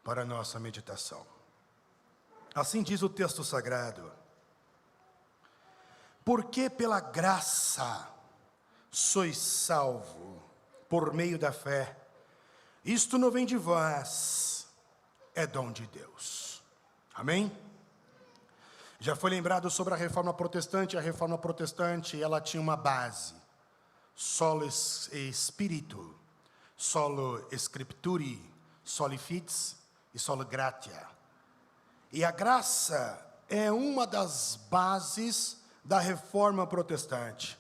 para a nossa meditação. Assim diz o texto sagrado: porque pela graça sois salvo, por meio da fé. Isto não vem de vós, é dom de Deus. Amém? Já foi lembrado sobre a Reforma Protestante. A Reforma Protestante, ela tinha uma base: solo Spiritu, solo Scripturi, soli Fides e solo Gratia. E a graça é uma das bases da Reforma Protestante.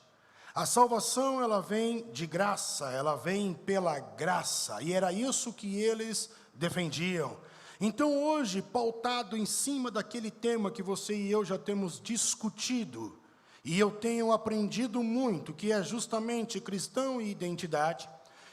A salvação, ela vem de graça, ela vem pela graça, e era isso que eles defendiam. Então hoje, pautado em cima daquele tema que você e eu já temos discutido, e eu tenho aprendido muito, que é justamente cristão e identidade,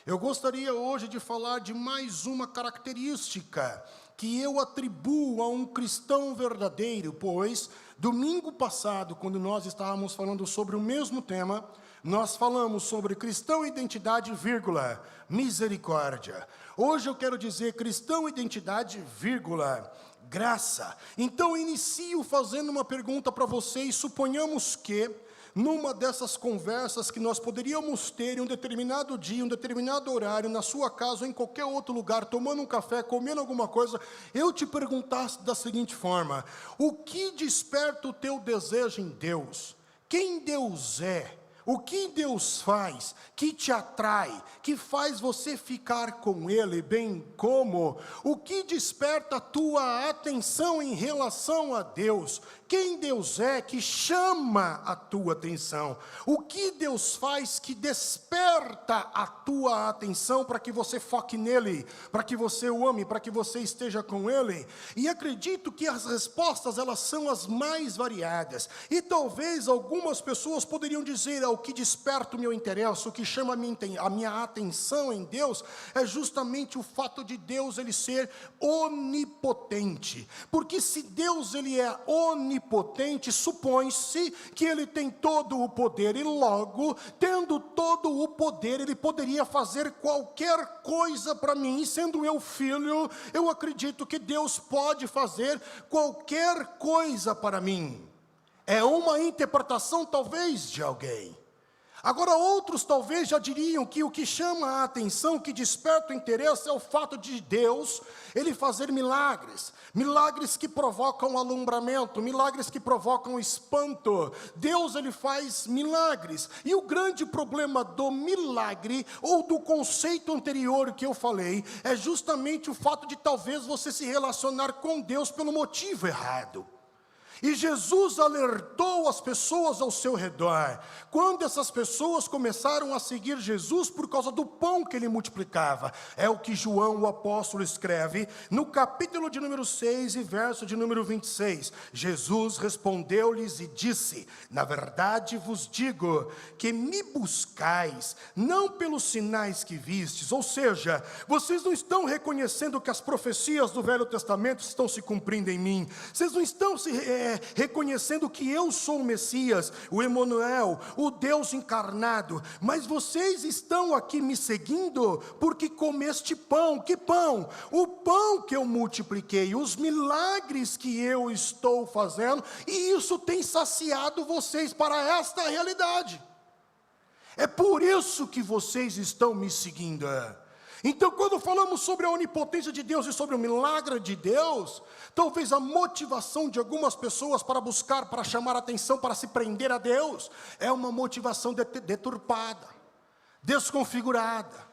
eu gostaria hoje de falar de mais uma característica que eu atribuo a um cristão verdadeiro, pois domingo passado, quando nós estávamos falando sobre o mesmo tema, nós falamos sobre cristão e identidade, vírgula, misericórdia. Hoje eu quero dizer cristão e identidade, vírgula, graça. Então eu inicio fazendo uma pergunta para vocês. Suponhamos que numa dessas conversas que nós poderíamos ter em um determinado dia, um determinado horário, na sua casa ou em qualquer outro lugar, tomando um café, comendo alguma coisa, eu te perguntasse da seguinte forma: o que desperta o teu desejo em Deus? Quem Deus é? O que Deus faz que te atrai, que faz você ficar com Ele, bem como o que desperta a tua atenção em relação a Deus? Quem Deus é que chama a tua atenção? O que Deus faz que desperta a tua atenção para que você foque nele, para que você o ame, para que você esteja com Ele? E acredito que as respostas, elas são as mais variadas. E talvez algumas pessoas poderiam dizer: o que desperta o meu interesse, o que chama a minha atenção em Deus, é justamente o fato de Deus ele ser onipotente. Porque se Deus ele é onipotente, supõe-se que ele tem todo o poder, e logo, tendo todo o poder, ele poderia fazer qualquer coisa para mim. E sendo eu filho, eu acredito que Deus pode fazer qualquer coisa para mim. É uma interpretação talvez de alguém. Agora outros talvez já diriam que o que chama a atenção, o que desperta o interesse, é o fato de Deus ele fazer milagres. Milagres que provocam alumbramento, milagres que provocam espanto. Deus ele faz milagres. E o grande problema do milagre, ou do conceito anterior que eu falei, é justamente o fato de talvez você se relacionar com Deus pelo motivo errado. E Jesus alertou as pessoas ao seu redor, quando essas pessoas começaram a seguir Jesus por causa do pão que ele multiplicava. É o que João, o apóstolo, escreve no capítulo de número 6 e verso de número 26. Jesus respondeu-lhes e disse: na verdade vos digo que me buscais, não pelos sinais que vistes. Ou seja, vocês não estão reconhecendo que as profecias do Velho Testamento estão se cumprindo em mim. Vocês não estão reconhecendo que eu sou o Messias, o Emanuel, o Deus encarnado, mas vocês estão aqui me seguindo porque comeste pão. Que pão? O pão que eu multipliquei, os milagres que eu estou fazendo, e isso tem saciado vocês para esta realidade. É por isso que vocês estão me seguindo. Então, quando falamos sobre a onipotência de Deus e sobre o milagre de Deus, talvez a motivação de algumas pessoas para buscar, para chamar a atenção, para se prender a Deus, é uma motivação deturpada, desconfigurada.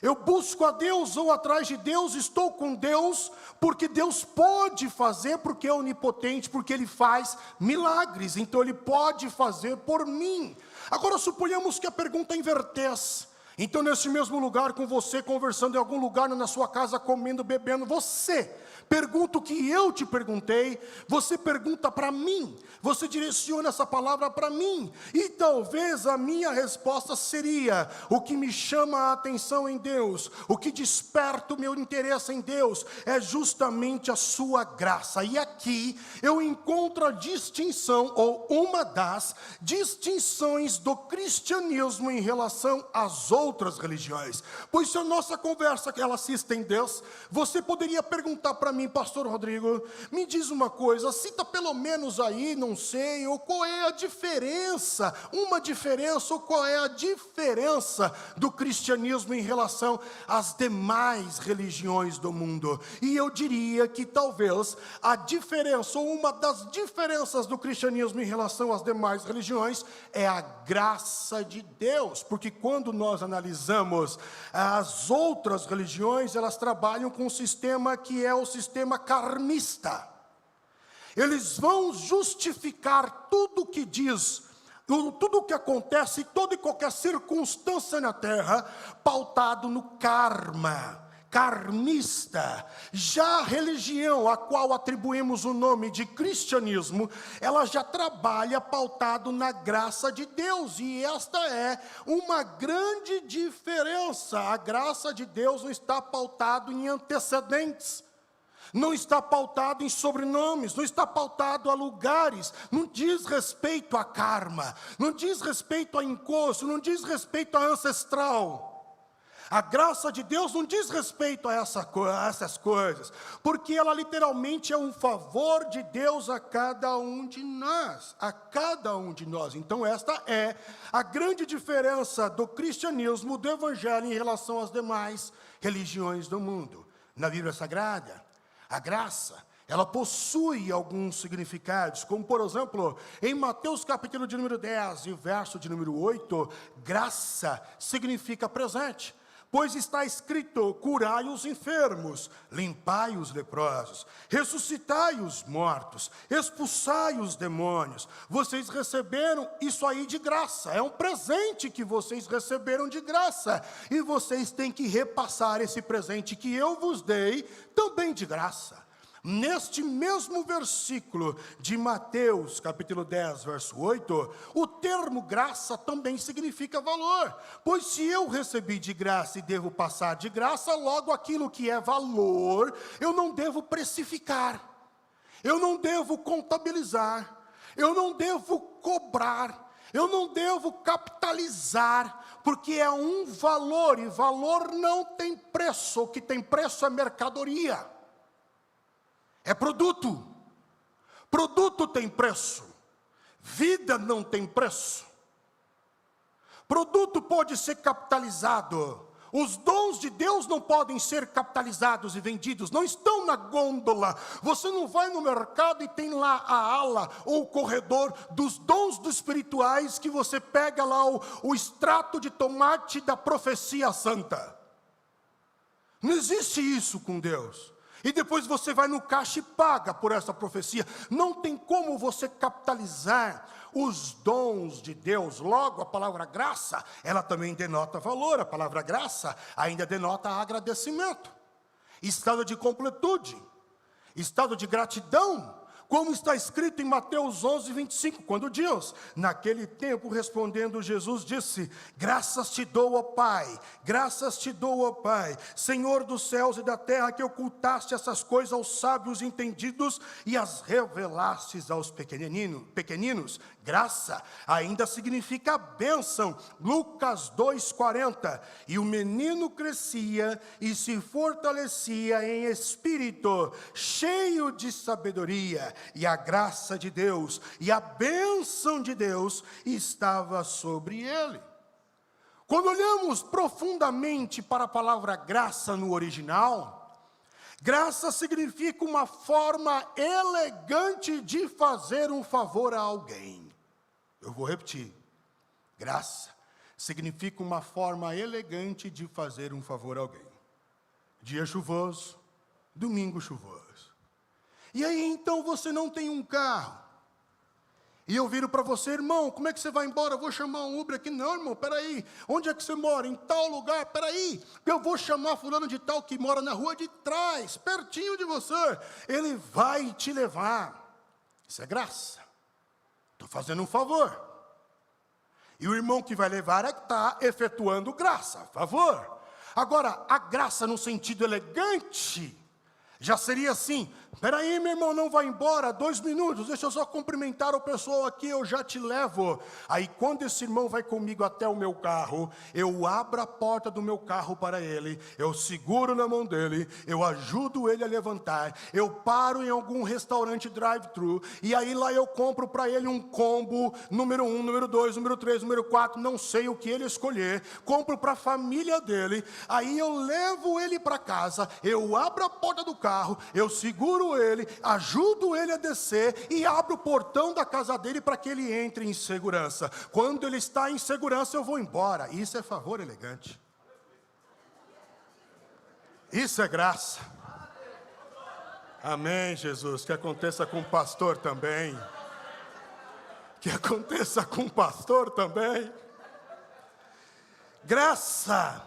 Eu busco a Deus, ou atrás de Deus, estou com Deus, porque Deus pode fazer, porque é onipotente, porque Ele faz milagres, então Ele pode fazer por mim. Agora suponhamos que a pergunta invertesse. Então nesse mesmo lugar, com você, conversando em algum lugar, na sua casa, comendo, bebendo, você pergunta o que eu te perguntei, você pergunta para mim, você direciona essa palavra para mim, e talvez a minha resposta seria: o que me chama a atenção em Deus, o que desperta o meu interesse em Deus, é justamente a sua graça. E aqui eu encontro a distinção, ou uma das distinções do cristianismo em relação às outras outras religiões. Pois se a nossa conversa ela se estendesse, você poderia perguntar para mim, pastor Rodrigo, me diz uma coisa, cita pelo menos aí, não sei, ou qual é a diferença, uma diferença, ou qual é a diferença do cristianismo em relação às demais religiões do mundo? E eu diria que talvez a diferença, ou uma das diferenças do cristianismo em relação às demais religiões, é a graça de Deus. Porque quando nós analisamos as outras religiões, elas trabalham com um sistema que é o sistema karmista. Eles vão justificar tudo o que diz, tudo o que acontece, toda e qualquer circunstância na terra, pautado no karma, karmista. Já a religião a qual atribuímos o nome de cristianismo, ela já trabalha pautado na graça de Deus, e esta é uma grande diferença. A graça de Deus não está pautado em antecedentes, não está pautado em sobrenomes, não está pautado a lugares, não diz respeito a karma, não diz respeito a encosto, não diz respeito a ancestral. A graça de Deus não diz respeito a essas coisas, porque ela literalmente é um favor de Deus a cada um de nós, a cada um de nós. Então esta é a grande diferença do cristianismo, do evangelho em relação às demais religiões do mundo. Na Bíblia Sagrada, a graça, ela possui alguns significados, como por exemplo, em Mateus capítulo de número 10 e verso de número 8, graça significa presente. Pois está escrito, curai os enfermos, limpai os leprosos, ressuscitai os mortos, expulsai os demônios. Vocês receberam isso aí de graça, é um presente que vocês receberam de graça. E vocês têm que repassar esse presente que eu vos dei, também de graça. Neste mesmo versículo de Mateus, capítulo 10, verso 8, o termo graça também significa valor. Pois se eu recebi de graça e devo passar de graça, logo aquilo que é valor, eu não devo precificar, eu não devo contabilizar, eu não devo cobrar, eu não devo capitalizar, porque é um valor, e valor não tem preço, o que tem preço é mercadoria. É produto. Produto tem preço. Vida não tem preço. Produto pode ser capitalizado. Os dons de Deus não podem ser capitalizados e vendidos. Não estão na gôndola. Você não vai no mercado e tem lá a ala ou o corredor dos dons espirituais, que você pega lá o extrato de tomate da profecia santa. Não existe isso com Deus. E depois você vai no caixa e paga por essa profecia. Não tem como você capitalizar os dons de Deus. Logo, a palavra graça, ela também denota valor. A palavra graça ainda denota agradecimento, estado de completude, estado de gratidão. Como está escrito em Mateus 11, 25, quando diz, naquele tempo respondendo Jesus disse, graças te dou, ó Pai, graças te dou, ó Pai, Senhor dos céus e da terra, que ocultaste essas coisas aos sábios entendidos e as revelastes aos pequeninos. Graça ainda significa bênção. Lucas 2,40, e o menino crescia e se fortalecia em espírito, cheio de sabedoria, e a graça de Deus e a bênção de Deus estava sobre ele. Quando olhamos profundamente para a palavra graça no original, graça significa uma forma elegante de fazer um favor a alguém. Eu vou repetir. Graça significa uma forma elegante de fazer um favor a alguém. Dia chuvoso, domingo chuvoso. E aí então você não tem um carro. E eu viro para você, irmão, como é que você vai embora? Eu vou chamar um Uber aqui. Não, irmão, peraí. Onde é que você mora? Em tal lugar, peraí. Eu vou chamar fulano de tal que mora na rua de trás, pertinho de você. Ele vai te levar. Isso é graça. Estou fazendo um favor. E o irmão que vai levar é que está efetuando graça, favor. Agora, a graça no sentido elegante já seria assim, Peraí, meu irmão, não vai embora, 2 minutos, deixa eu só cumprimentar o pessoal aqui, eu já te levo. Aí quando esse irmão vai comigo até o meu carro, eu abro a porta do meu carro para ele, eu seguro na mão dele, eu ajudo ele a levantar, eu paro em algum restaurante drive-thru, e aí lá eu compro para ele um combo, número 1, número 2, número 3, número 4, não sei o que ele escolher, compro para a família dele, aí eu levo ele para casa, eu abro a porta do carro, eu seguro ele, ajudo ele a descer e abro o portão da casa dele para que ele entre em segurança. Quando ele está em segurança, eu vou embora. Isso é favor elegante. Isso é graça. Amém, Jesus. Que aconteça com o pastor também. Que aconteça com o pastor também. Graça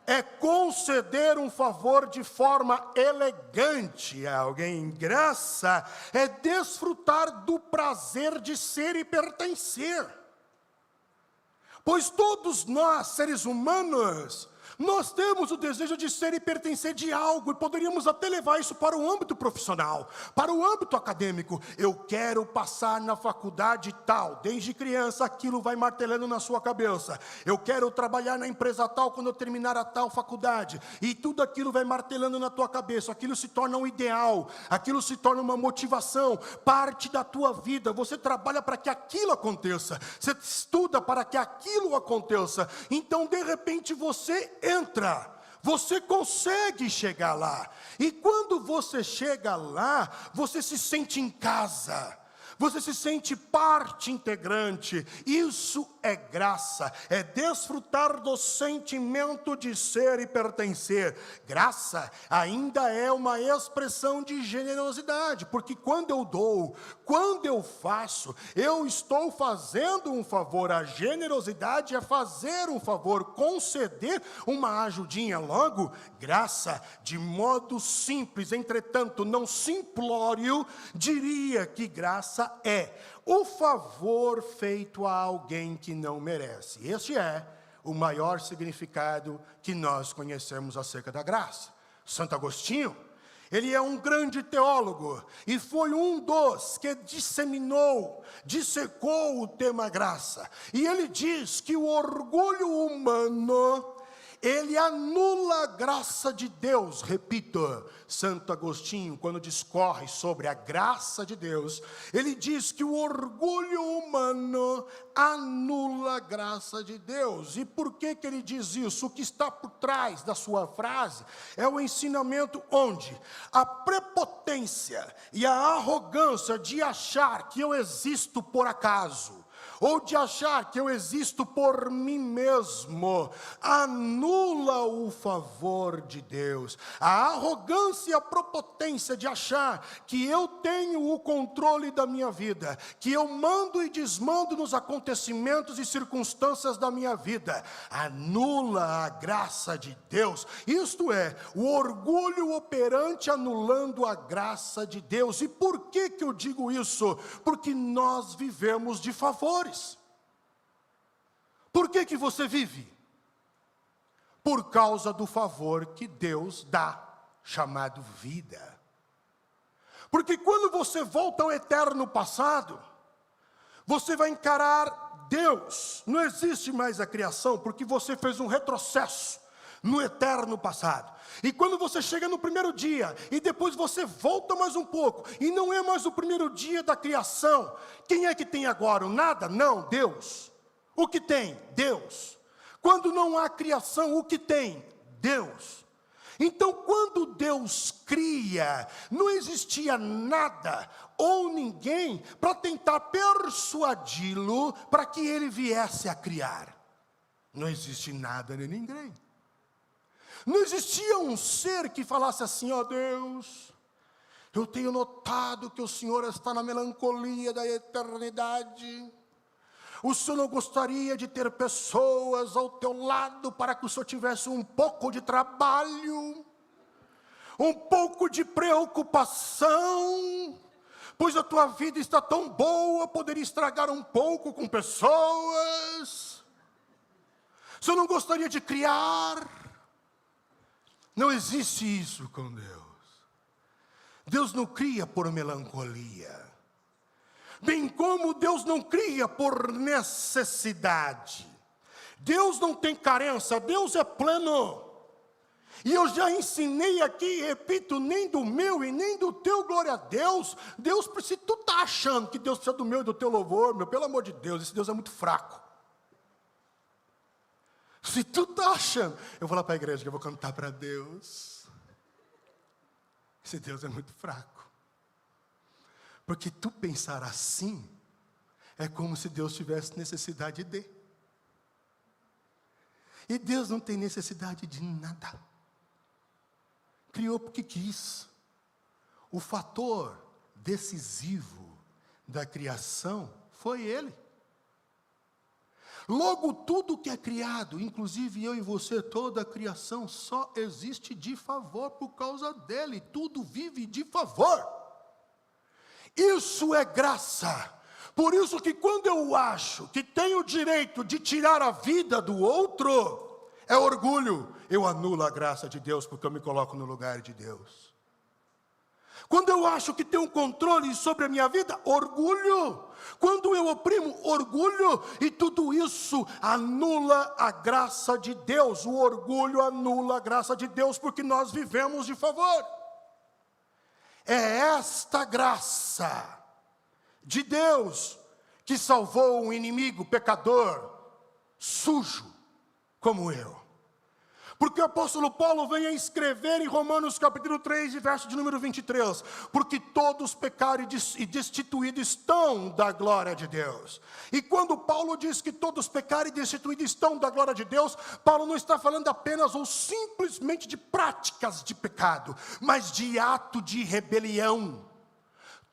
é conceder um favor de forma elegante a alguém. Graça é desfrutar do prazer de ser e pertencer. Pois todos nós, seres humanos, nós temos o desejo de ser e pertencer de algo, e poderíamos até levar isso para o âmbito profissional, para o âmbito acadêmico. Eu quero passar na faculdade tal, desde criança aquilo vai martelando na sua cabeça. Eu quero trabalhar na empresa tal quando eu terminar a tal faculdade, e tudo aquilo vai martelando na tua cabeça, aquilo se torna um ideal, aquilo se torna uma motivação, parte da tua vida. Você trabalha para que aquilo aconteça, você estuda para que aquilo aconteça, então de repente você entra, você consegue chegar lá, e quando você chega lá, você se sente em casa, você se sente parte integrante. Isso é graça, é desfrutar do sentimento de ser e pertencer. Graça ainda é uma expressão de generosidade, porque quando eu dou, quando eu faço, eu estou fazendo um favor. A generosidade é fazer um favor, conceder uma ajudinha. Logo, graça, de modo simples, entretanto não simplório, diria que graça é o favor feito a alguém que não merece. Este é o maior significado que nós conhecemos acerca da graça. Santo Agostinho, ele é um grande teólogo, e foi um dos que dissecou o tema graça. E ele diz que o orgulho humano, ele anula a graça de Deus. Repito, Santo Agostinho, quando discorre sobre a graça de Deus, ele diz que o orgulho humano anula a graça de Deus. E por que ele diz isso? O que está por trás da sua frase é o ensinamento onde a prepotência e a arrogância de achar que eu existo por acaso, ou de achar que eu existo por mim mesmo, anula o favor de Deus. A arrogância e a prepotência de achar que eu tenho o controle da minha vida, que eu mando e desmando nos acontecimentos e circunstâncias da minha vida, anula a graça de Deus. Isto é, o orgulho operante anulando a graça de Deus. E por que eu digo isso? Porque nós vivemos de favores. Por que você vive? Por causa do favor que Deus dá, chamado vida. Porque quando você volta ao eterno passado, você vai encarar Deus. Não existe mais a criação, porque você fez um retrocesso no eterno passado. E quando você chega no primeiro dia, e depois você volta mais um pouco, e não é mais o primeiro dia da criação, quem é que tem agora? O nada? Não, Deus. O que tem? Deus. Quando não há criação, o que tem? Deus. Então, quando Deus cria, não existia nada ou ninguém para tentar persuadi-lo para que ele viesse a criar. Não existe nada nem ninguém. Não existia um ser que falasse assim: ó Deus, eu tenho notado que o Senhor está na melancolia da eternidade. O Senhor não gostaria de ter pessoas ao teu lado para que o Senhor tivesse um pouco de trabalho, um pouco de preocupação, pois a tua vida está tão boa, poderia estragar um pouco com pessoas. O Senhor não gostaria de criar. Não existe isso com Deus. Deus não cria por melancolia. Bem como Deus não cria por necessidade. Deus não tem carência, Deus é pleno. E eu já ensinei aqui, repito, nem do meu e nem do teu, glória a Deus. Deus, se tu está achando que Deus precisa do meu e do teu louvor, meu, pelo amor de Deus, esse Deus é muito fraco. Se tu está achando, eu vou lá para a igreja que eu vou cantar para Deus. Esse Deus é muito fraco. Porque tu pensar assim, é como se Deus tivesse necessidade de. E Deus não tem necessidade de nada. Criou porque quis. O fator decisivo da criação foi Ele. Logo, tudo que é criado, inclusive eu e você, toda a criação, só existe de favor por causa dEle. Tudo vive de favor. Isso é graça. Por isso que quando eu acho que tenho o direito de tirar a vida do outro, é orgulho. Eu anulo a graça de Deus porque eu me coloco no lugar de Deus. Quando eu acho que tenho um controle sobre a minha vida, orgulho. Quando eu oprimo, orgulho. E tudo isso anula a graça de Deus. O orgulho anula a graça de Deus porque nós vivemos de favor. É esta graça de Deus que salvou um inimigo pecador, sujo como eu. Porque o apóstolo Paulo vem a escrever em Romanos capítulo 3, verso de número 23, porque todos pecaram e destituídos estão da glória de Deus. E quando Paulo diz que todos pecaram e destituídos estão da glória de Deus, Paulo não está falando apenas ou simplesmente de práticas de pecado, mas de ato de rebelião.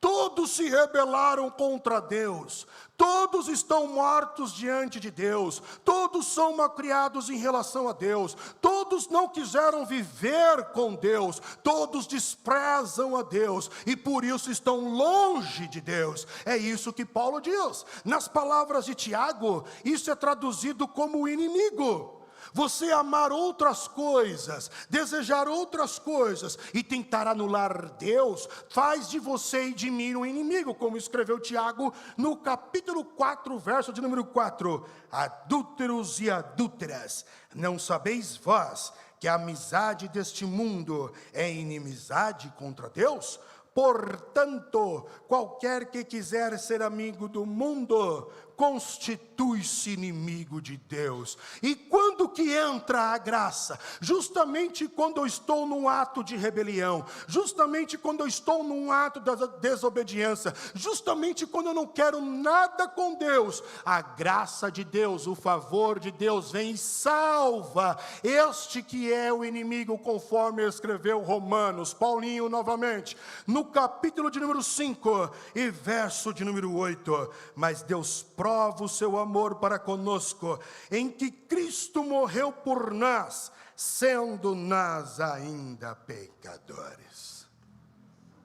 Todos se rebelaram contra Deus, todos estão mortos diante de Deus, todos são malcriados em relação a Deus, todos não quiseram viver com Deus, todos desprezam a Deus e por isso estão longe de Deus. É isso que Paulo diz. Nas palavras de Tiago, isso é traduzido como inimigo. Você amar outras coisas, desejar outras coisas e tentar anular Deus, faz de você e de mim um inimigo, como escreveu Tiago no capítulo 4, verso de número 4. Adúlteros e adúlteras, não sabeis vós que a amizade deste mundo é inimizade contra Deus? Portanto, qualquer que quiser ser amigo do mundo, constitui-se inimigo de Deus. E quando que entra a graça? Justamente quando eu estou num ato de rebelião, justamente quando eu estou num ato da desobediência, justamente quando eu não quero nada com Deus, a graça de Deus, o favor de Deus vem e salva este que é o inimigo, conforme escreveu Romanos, Paulinho novamente, no capítulo de número 5 e verso de número 8, mas Deus prova o seu amor para conosco, em que Cristo morreu por nós, sendo nós ainda pecadores.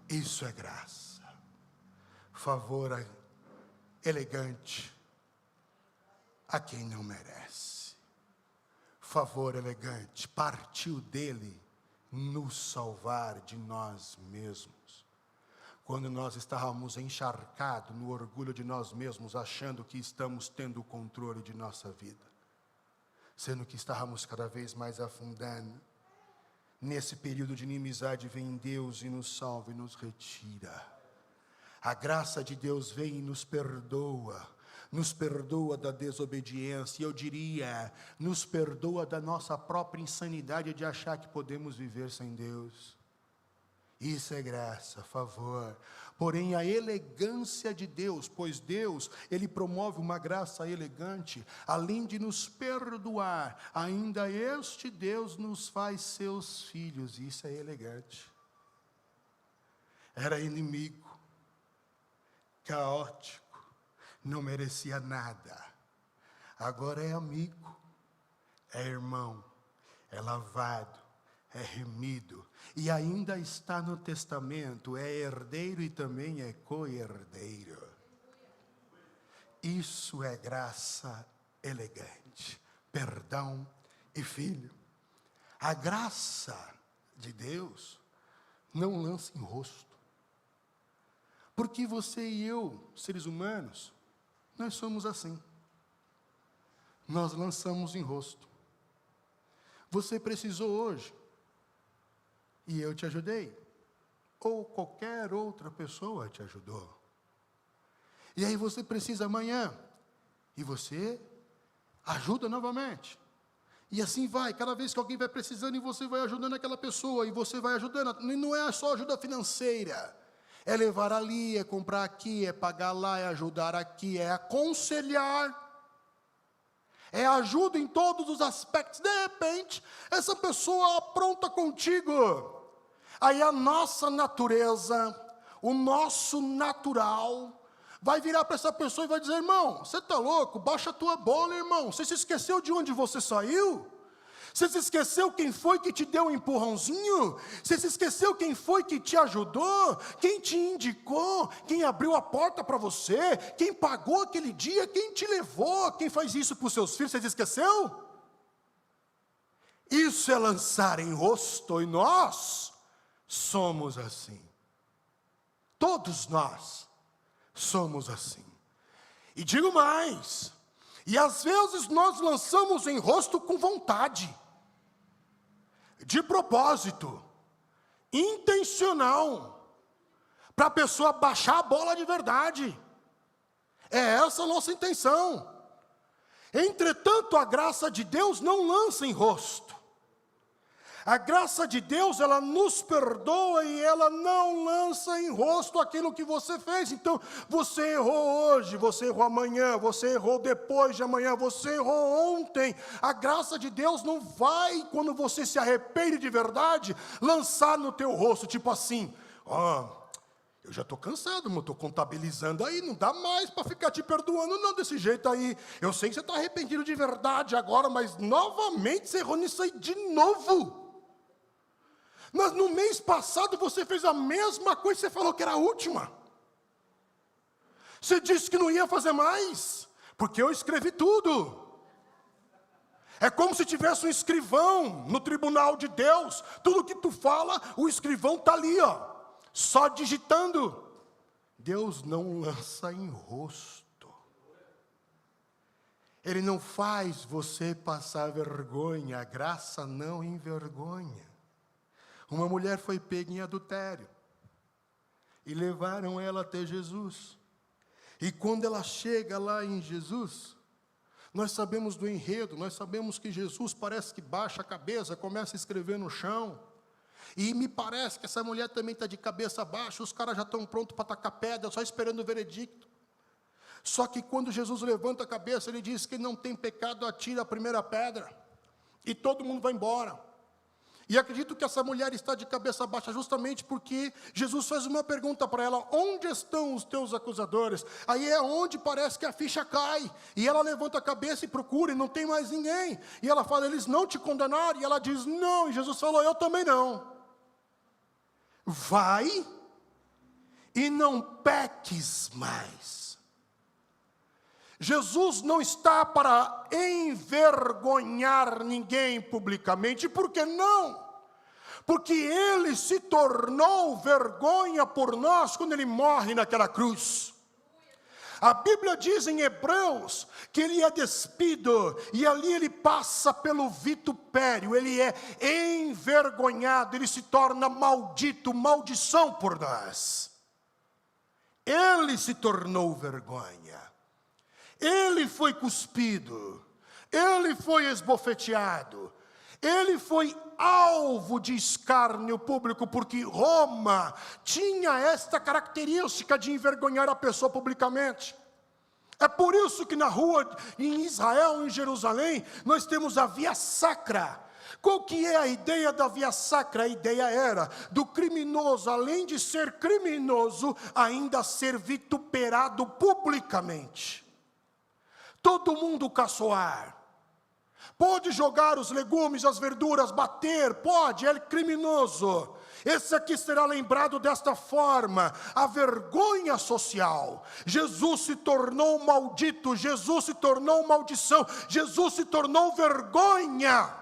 Isso é graça, favor elegante a quem não merece, favor elegante, partiu dele nos salvar de nós mesmos. Quando nós estávamos encharcados no orgulho de nós mesmos, achando que estamos tendo o controle de nossa vida, sendo que estávamos cada vez mais afundando. Nesse período de inimizade vem Deus e nos salva e nos retira. A graça de Deus vem e nos perdoa da desobediência, e eu diria, nos perdoa da nossa própria insanidade de achar que podemos viver sem Deus. Isso é graça, favor. Porém, a elegância de Deus, pois Deus, Ele promove uma graça elegante, além de nos perdoar, ainda este Deus nos faz seus filhos. Isso é elegante. Era inimigo, caótico, não merecia nada. Agora é amigo, é irmão, é lavado, é remido, e ainda está no testamento, é herdeiro e também é co-herdeiro. Isso é graça elegante, perdão e filho. A graça de Deus não lança em rosto, Porque você e eu, seres humanos, nós somos assim. Nós lançamos em rosto. Você precisou hoje, e eu te ajudei. Ou qualquer outra pessoa te ajudou. E aí você precisa amanhã, e você ajuda novamente. E assim vai, cada vez que alguém vai precisando, e você vai ajudando aquela pessoa, e você vai ajudando. E não é só ajuda financeira. É levar ali, é comprar aqui, é pagar lá, é ajudar aqui, é aconselhar. É ajuda em todos os aspectos. De repente, essa pessoa apronta contigo. Aí a nossa natureza, o nosso natural, vai virar para essa pessoa e vai dizer: irmão, você está louco? Baixa a tua bola, irmão. Você se esqueceu de onde você saiu? Você se esqueceu quem foi que te deu um empurrãozinho? Você se esqueceu quem foi que te ajudou? Quem te indicou? Quem abriu a porta para você? Quem pagou aquele dia? Quem te levou? Quem faz isso para os seus filhos? Você se esqueceu? Isso é lançar em rosto, e nós somos assim. Todos nós somos assim. E digo mais, e às vezes nós lançamos em rosto com vontade, de propósito, intencional, para a pessoa baixar a bola de verdade. É essa a nossa intenção. Entretanto, a graça de Deus não lança em rosto. A graça de Deus, ela nos perdoa e ela não lança em rosto aquilo que você fez. Então, você errou hoje, você errou amanhã, você errou depois de amanhã, você errou ontem. A graça de Deus não vai, quando você se arrepende de verdade, lançar no teu rosto, tipo assim: eu já estou cansado, mas estou contabilizando aí, não dá mais para ficar te perdoando não desse jeito aí. Eu sei que você está arrependido de verdade agora, mas novamente você errou nisso aí de novo. Mas no mês passado você fez a mesma coisa, você falou que era a última. Você disse que não ia fazer mais, porque eu escrevi tudo. É como se tivesse um escrivão no tribunal de Deus. Tudo que tu fala, o escrivão está ali, só digitando. Deus não lança em rosto. Ele não faz você passar vergonha, a graça não envergonha. Uma mulher foi pega em adultério, e levaram ela até Jesus. E quando ela chega lá em Jesus, nós sabemos do enredo, nós sabemos que Jesus parece que baixa a cabeça, começa a escrever no chão. E me parece que essa mulher também está de cabeça baixa, os caras já estão prontos para tacar pedra, só esperando o veredicto. Só que quando Jesus levanta a cabeça, ele diz que não tem pecado, atira a primeira pedra. E todo mundo vai embora. E acredito que essa mulher está de cabeça baixa justamente porque Jesus faz uma pergunta para ela: onde estão os teus acusadores? Aí é onde parece que a ficha cai. E ela levanta a cabeça e procura, e não tem mais ninguém. E ela fala: eles não te condenaram? E ela diz: não. E Jesus falou: eu também não. Vai e não peques mais. Jesus não está para envergonhar ninguém publicamente. Por que não? Porque Ele se tornou vergonha por nós quando Ele morre naquela cruz. A Bíblia diz em Hebreus que Ele é despido, e ali Ele passa pelo vitupério, Ele é envergonhado, Ele se torna maldito, maldição por nós. Ele se tornou vergonha. Ele foi cuspido, Ele foi esbofeteado, Ele foi alvo de escárnio público, porque Roma tinha esta característica de envergonhar a pessoa publicamente. É por isso que na rua, em Israel, em Jerusalém, nós temos a Via Sacra. Qual que é a ideia da Via Sacra? A ideia era do criminoso, além de ser criminoso, ainda ser vituperado publicamente. Todo mundo caçoar, pode jogar os legumes, as verduras, bater, pode, é criminoso. Esse aqui será lembrado desta forma: a vergonha social. Jesus se tornou maldito, Jesus se tornou maldição, Jesus se tornou vergonha.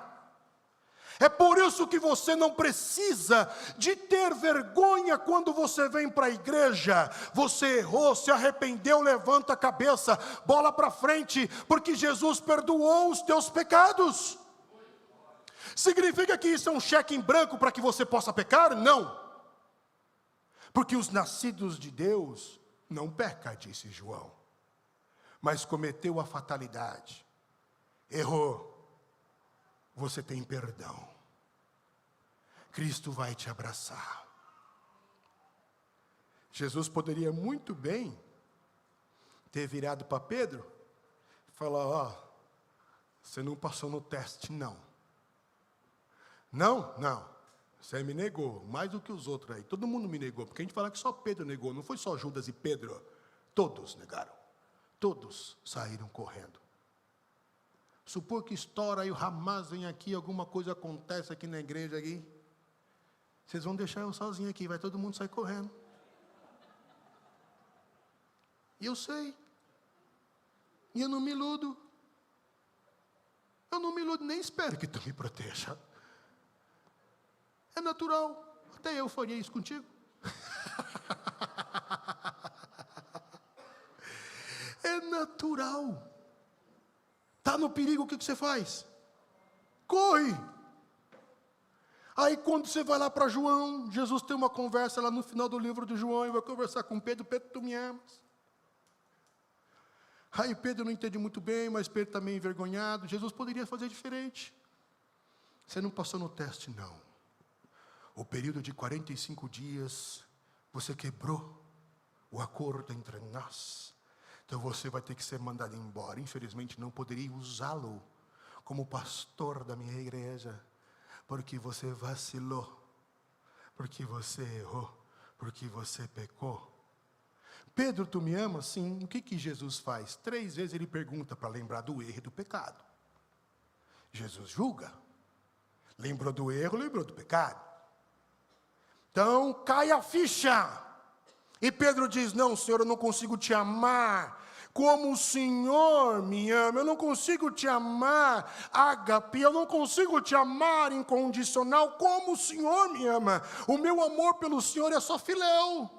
É por isso que você não precisa de ter vergonha quando você vem para a igreja. Você errou, se arrependeu, levanta a cabeça, bola para frente, porque Jesus perdoou os teus pecados. Significa que isso é um cheque em branco para que você possa pecar? Não. Porque os nascidos de Deus não pecam, disse João, mas cometeu a fatalidade, errou. Você tem perdão. Cristo vai te abraçar. Jesus poderia muito bem ter virado para Pedro e falar: ó, você não passou no teste, não. Não, você me negou, mais do que os outros aí. Todo mundo me negou, porque a gente fala que só Pedro negou, não foi só Judas e Pedro. Todos negaram. Todos saíram correndo. Supor que estoura aí o Hamas vem aqui, alguma coisa acontece aqui na igreja aqui. Vocês vão deixar eu sozinho aqui, vai todo mundo sair correndo. E eu sei. E eu não me iludo. Eu não me iludo, nem espero que tu me proteja. É natural. Até eu faria isso contigo. É natural. Está no perigo, o que você faz? Corre! Aí quando você vai lá para João, Jesus tem uma conversa lá no final do livro de João, e vai conversar com Pedro: Pedro, tu me amas? Aí Pedro não entende muito bem, mas Pedro está meio envergonhado. Jesus poderia fazer diferente. Você não passou no teste, não. O período de 45 dias, você quebrou o acordo entre nós. Então você vai ter que ser mandado embora. Infelizmente não poderia usá-lo como pastor da minha igreja, porque você vacilou, porque você errou, porque você pecou. Pedro, tu me amas? Sim. O que Jesus faz? 3 vezes ele pergunta para lembrar do erro e do pecado. Jesus julga. Lembrou do erro, lembrou do pecado. Então cai a ficha. E Pedro diz: não, Senhor, eu não consigo te amar como o Senhor me ama. Eu não consigo te amar ágape, eu não consigo te amar incondicional como o Senhor me ama. O meu amor pelo Senhor é só filéu.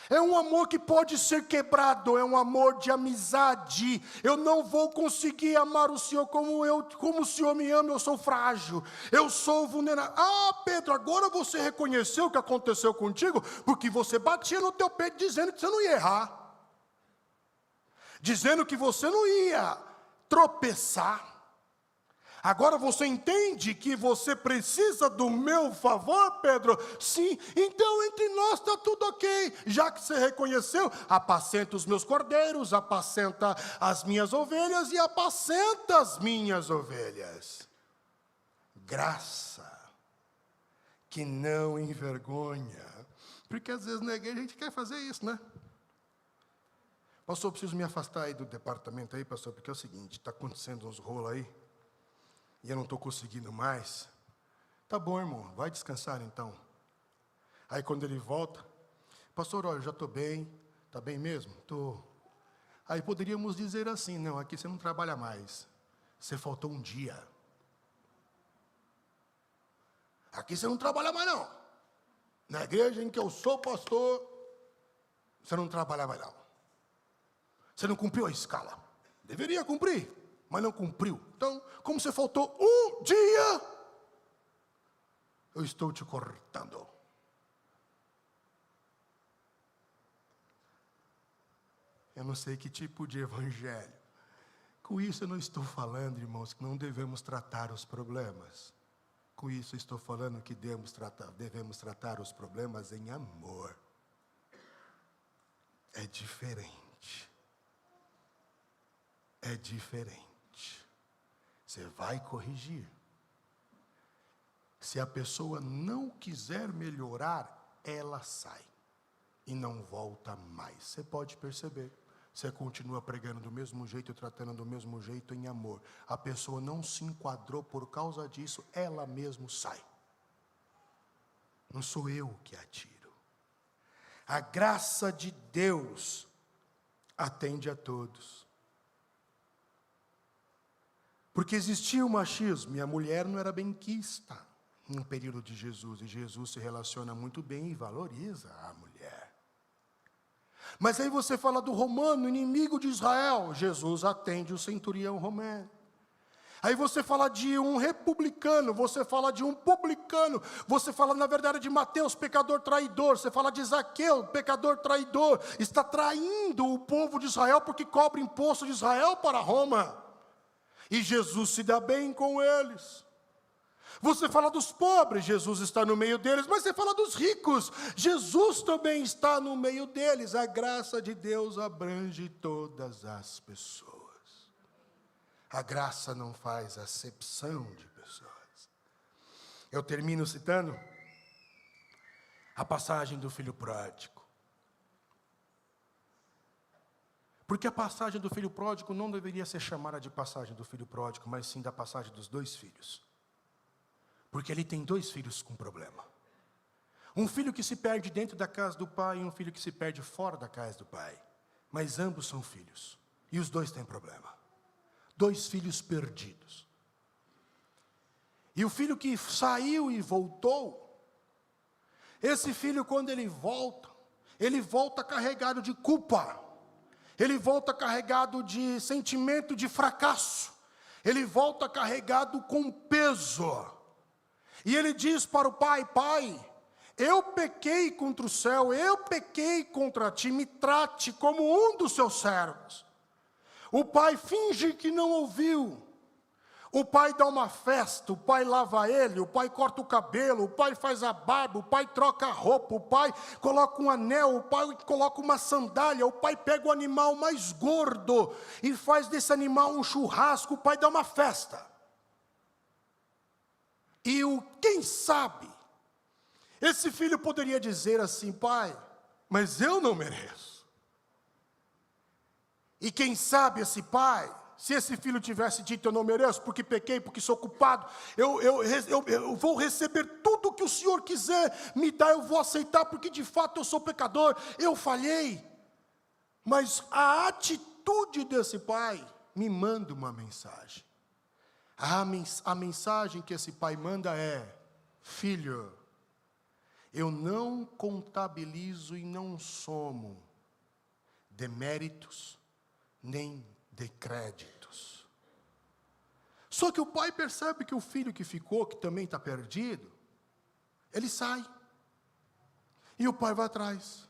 É um amor que pode ser quebrado, é um amor de amizade. Eu não vou conseguir amar o Senhor como o Senhor me ama, eu sou frágil, eu sou vulnerável. Ah, Pedro, agora você reconheceu o que aconteceu contigo, porque você batia no teu peito dizendo que você não ia errar, dizendo que você não ia tropeçar. Agora você entende que você precisa do meu favor, Pedro? Sim, então entre nós está tudo ok. Já que você reconheceu, apacenta os meus cordeiros, apacenta as minhas ovelhas e apacenta as minhas ovelhas. Graça que não envergonha. Porque às vezes na igreja a gente quer fazer isso, né? Pastor, eu preciso me afastar aí do departamento aí, pastor, porque é o seguinte, está acontecendo uns rolos aí. E eu não estou conseguindo mais. Tá bom, irmão, vai descansar então. Aí quando ele volta: pastor, olha, eu já estou bem. Está bem mesmo? Estou. Aí poderíamos dizer assim: não, aqui você não trabalha mais. Você faltou um dia. Aqui você não trabalha mais não. Na igreja em que eu sou pastor, você não trabalha mais não. Você não cumpriu a escala. Deveria cumprir, mas não cumpriu. Então, como você faltou um dia, eu estou te cortando. Eu não sei que tipo de evangelho. Com isso eu não estou falando, irmãos, que não devemos tratar os problemas. Com isso eu estou falando que devemos tratar os problemas em amor. É diferente. É diferente. Você vai corrigir. Se a pessoa não quiser melhorar, ela sai e não volta mais. Você pode perceber. Você continua pregando do mesmo jeito e tratando do mesmo jeito em amor. A pessoa não se enquadrou por causa disso, ela mesmo sai. Não sou eu que atiro. A graça de Deus atende a todos. Porque existia o machismo, e a mulher não era benquista no período de Jesus, e Jesus se relaciona muito bem e valoriza a mulher. Mas aí você fala do romano, inimigo de Israel, Jesus atende o centurião romano. Aí você fala de um republicano, você fala de um publicano, você fala na verdade de Mateus, pecador traidor, você fala de Zaqueu, pecador traidor, está traindo o povo de Israel porque cobra imposto de Israel para Roma. E Jesus se dá bem com eles. Você fala dos pobres, Jesus está no meio deles, mas você fala dos ricos, Jesus também está no meio deles. A graça de Deus abrange todas as pessoas. A graça não faz acepção de pessoas. Eu termino citando a passagem do filho pródigo. Porque a passagem do filho pródigo não deveria ser chamada de passagem do filho pródigo, mas sim da passagem dos dois filhos. Porque ele tem dois filhos com problema. Um filho que se perde dentro da casa do pai e um filho que se perde fora da casa do pai. Mas ambos são filhos. E os dois têm problema. Dois filhos perdidos. E o filho que saiu e voltou, esse filho quando ele volta carregado de culpa. Ele volta carregado de sentimento de fracasso. Ele volta carregado com peso. E ele diz para o pai: Pai, eu pequei contra o céu, eu pequei contra ti, me trate como um dos seus servos. O pai finge que não ouviu. O pai dá uma festa, o pai lava ele, o pai corta o cabelo, o pai faz a barba, o pai troca a roupa, o pai coloca um anel, o pai coloca uma sandália, o pai pega o animal mais gordo e faz desse animal um churrasco, o pai dá uma festa. E quem sabe, esse filho poderia dizer assim: Pai, mas eu não mereço. E quem sabe esse pai, se esse filho tivesse dito: eu não mereço, porque pequei, porque sou culpado, eu vou receber tudo que o Senhor quiser me dar, eu vou aceitar, porque de fato eu sou pecador, eu falhei. Mas a atitude desse pai me manda uma mensagem. A mensagem que esse pai manda é: filho, eu não contabilizo e não somo deméritos, nem de créditos. Só que o pai percebe que o filho que ficou, que também está perdido, ele sai. E o pai vai atrás.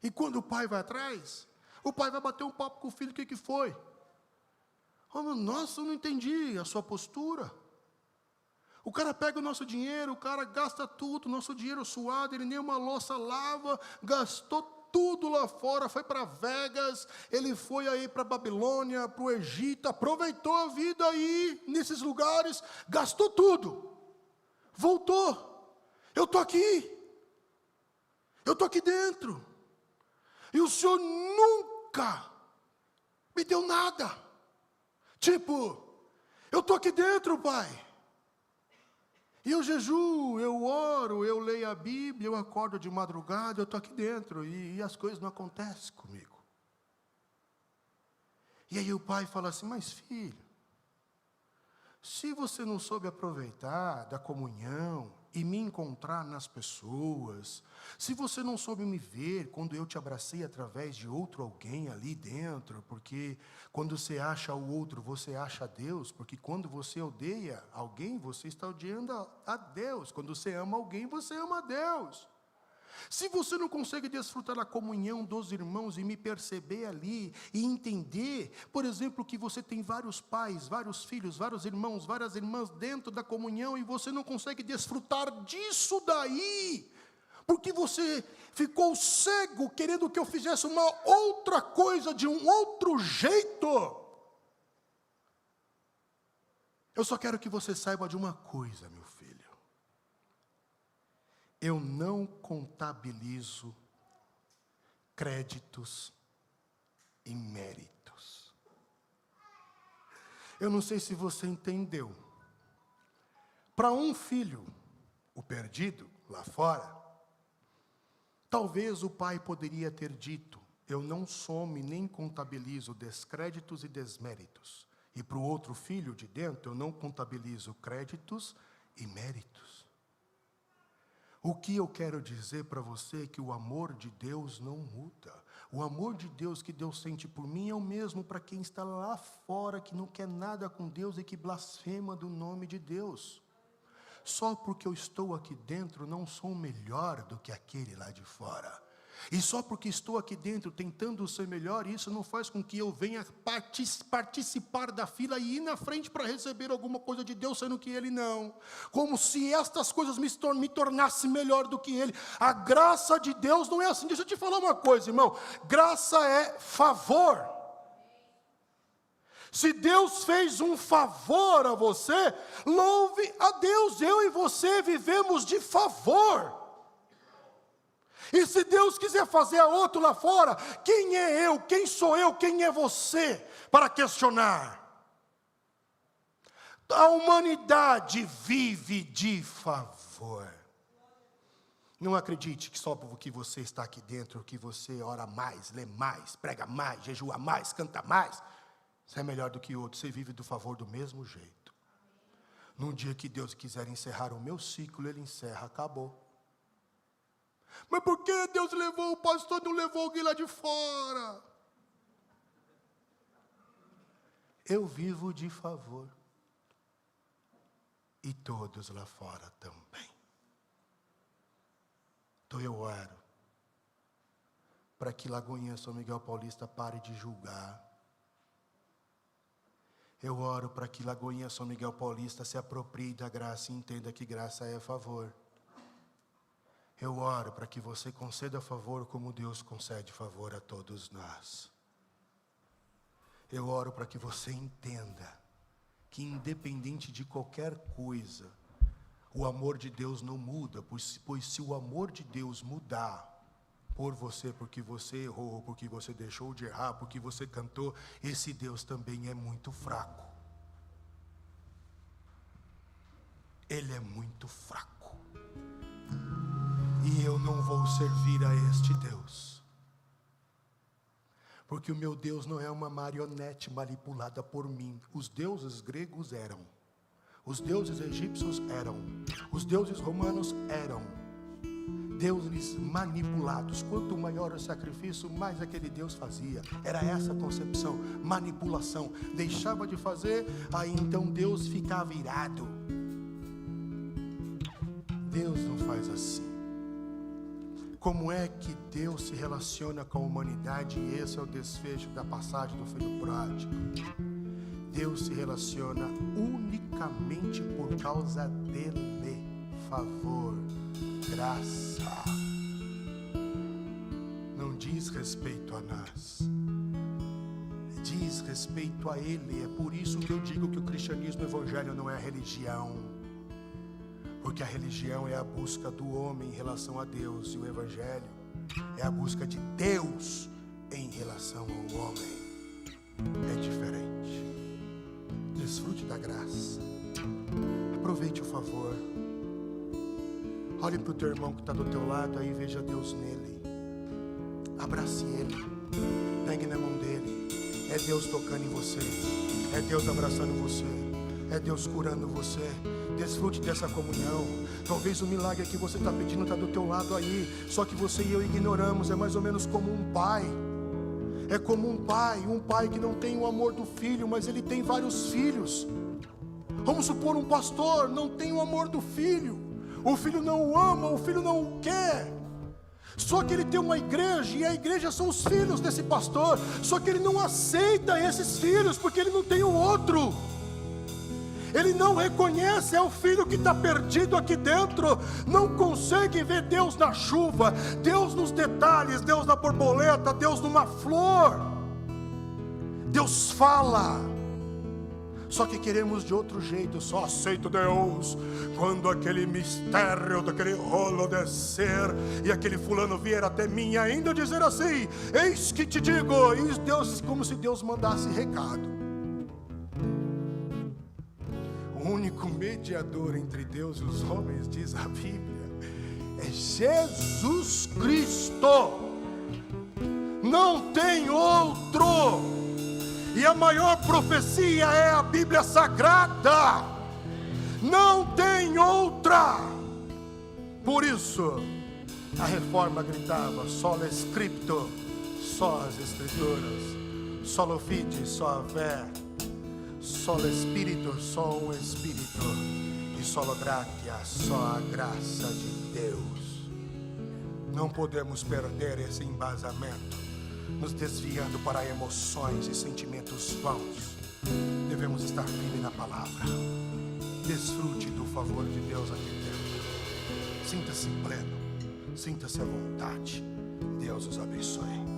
E quando o pai vai atrás, o pai vai bater um papo com o filho: o que foi? Oh, nossa, eu não entendi a sua postura. O cara pega o nosso dinheiro, o cara gasta tudo, nosso dinheiro suado, ele nem uma louça lava, gastou tudo lá fora, foi para Vegas, ele foi aí para Babilônia, para o Egito, aproveitou a vida aí, nesses lugares, gastou tudo, voltou, eu estou aqui dentro, e o Senhor nunca me deu nada, tipo, eu estou aqui dentro, Pai, e eu jejuo, eu oro, eu leio a Bíblia, eu acordo de madrugada, eu estou aqui dentro, e as coisas não acontecem comigo. E aí o pai fala assim: mas filho, se você não soube aproveitar da comunhão e me encontrar nas pessoas, se você não soube me ver quando eu te abracei através de outro alguém ali dentro, porque quando você acha o outro, você acha Deus, porque quando você odeia alguém, você está odiando a Deus, quando você ama alguém, você ama a Deus. Se você não consegue desfrutar da comunhão dos irmãos e me perceber ali e entender, por exemplo, que você tem vários pais, vários filhos, vários irmãos, várias irmãs dentro da comunhão e você não consegue desfrutar disso daí, porque você ficou cego querendo que eu fizesse uma outra coisa de um outro jeito. Eu só quero que você saiba de uma coisa, meu filho. Eu não contabilizo créditos e méritos. Eu não sei se você entendeu. Para um filho, o perdido, lá fora, talvez o pai poderia ter dito: eu não somo nem contabilizo descréditos e desméritos. E para o outro filho de dentro, eu não contabilizo créditos e méritos. O que eu quero dizer para você é que o amor de Deus não muda. O amor de Deus que Deus sente por mim é o mesmo para quem está lá fora, que não quer nada com Deus e que blasfema do nome de Deus. Só porque eu estou aqui dentro, não sou melhor do que aquele lá de fora. E só porque estou aqui dentro tentando ser melhor, isso não faz com que eu venha participar da fila e ir na frente para receber alguma coisa de Deus, sendo que Ele não. Como se estas coisas me tornassem melhor do que Ele. A graça de Deus não é assim. Deixa eu te falar uma coisa, irmão. Graça é favor. Se Deus fez um favor a você, louve a Deus. Eu e você vivemos de favor. E se Deus quiser fazer a outro lá fora, quem é eu, quem sou eu, quem é você para questionar? A humanidade vive de favor. Não acredite que só porque você está aqui dentro, que você ora mais, lê mais, prega mais, jejua mais, canta mais, você é melhor do que outro, você vive do favor do mesmo jeito. Num dia que Deus quiser encerrar o meu ciclo, Ele encerra, acabou. Mas por que Deus levou o pastor e não levou alguém lá de fora? Eu vivo de favor. E todos lá fora também. Então eu oro para que Lagoinha São Miguel Paulista pare de julgar. Eu oro para que Lagoinha São Miguel Paulista se aproprie da graça e entenda que graça é favor. Eu oro para que você conceda favor como Deus concede favor a todos nós. Eu oro para que você entenda que independente de qualquer coisa, o amor de Deus não muda, pois se o amor de Deus mudar por você, porque você errou, porque você deixou de errar, porque você cantou, esse Deus também é muito fraco. Ele é muito fraco. E eu não vou servir a este Deus. Porque o meu Deus não é uma marionete manipulada por mim. Os deuses gregos eram. Os deuses egípcios eram. Os deuses romanos eram. Deuses manipulados. Quanto maior o sacrifício, mais aquele Deus fazia. Era essa a concepção. Manipulação. Deixava de fazer, aí então Deus ficava irado. Deus não faz assim. Como é que Deus se relaciona com a humanidade? E esse é o desfecho da passagem do filho pródigo. Deus se relaciona unicamente por causa dele. Favor, graça. Não diz respeito a nós. Diz respeito a Ele. É por isso que eu digo que o cristianismo, o evangelho não é religião. Porque a religião é a busca do homem em relação a Deus. E o evangelho é a busca de Deus em relação ao homem. É diferente. Desfrute da graça. Aproveite o favor. Olhe para o teu irmão que está do teu lado aí, veja Deus nele. Abrace ele. Pegue na mão dele. É Deus tocando em você. É Deus abraçando você. É Deus curando você. Desfrute dessa comunhão. Talvez o milagre que você está pedindo está do teu lado aí. Só que você e eu ignoramos. É mais ou menos como um pai. É como um pai que não tem o amor do filho, mas ele tem vários filhos. Vamos supor um pastor não tem o amor do filho. O filho não o ama, o filho não o quer. Só que ele tem uma igreja, e a igreja são os filhos desse pastor. Só que ele não aceita esses filhos, porque ele não tem o outro. Ele não reconhece, é o filho que está perdido aqui dentro. Não consegue ver Deus na chuva, Deus nos detalhes, Deus na borboleta, Deus numa flor. Deus fala. Só que queremos de outro jeito. Só aceito Deus quando aquele mistério daquele rolo descer e aquele fulano vier até mim e ainda dizer assim: eis que te digo. E Deus, como se Deus mandasse recado. O único mediador entre Deus e os homens, diz a Bíblia, é Jesus Cristo. Não tem outro. E a maior profecia é a Bíblia Sagrada. Não tem outra. Por isso, a Reforma gritava: sola scripto, só as Escrituras, solo fide, só a fé, solo Espírito, só o Espírito, e solo gratia, só a graça de Deus. Não podemos perder esse embasamento, nos desviando para emoções e sentimentos vãos. Devemos estar firmes na palavra. Desfrute do favor de Deus aqui dentro. Sinta-se pleno, sinta-se à vontade. Deus os abençoe.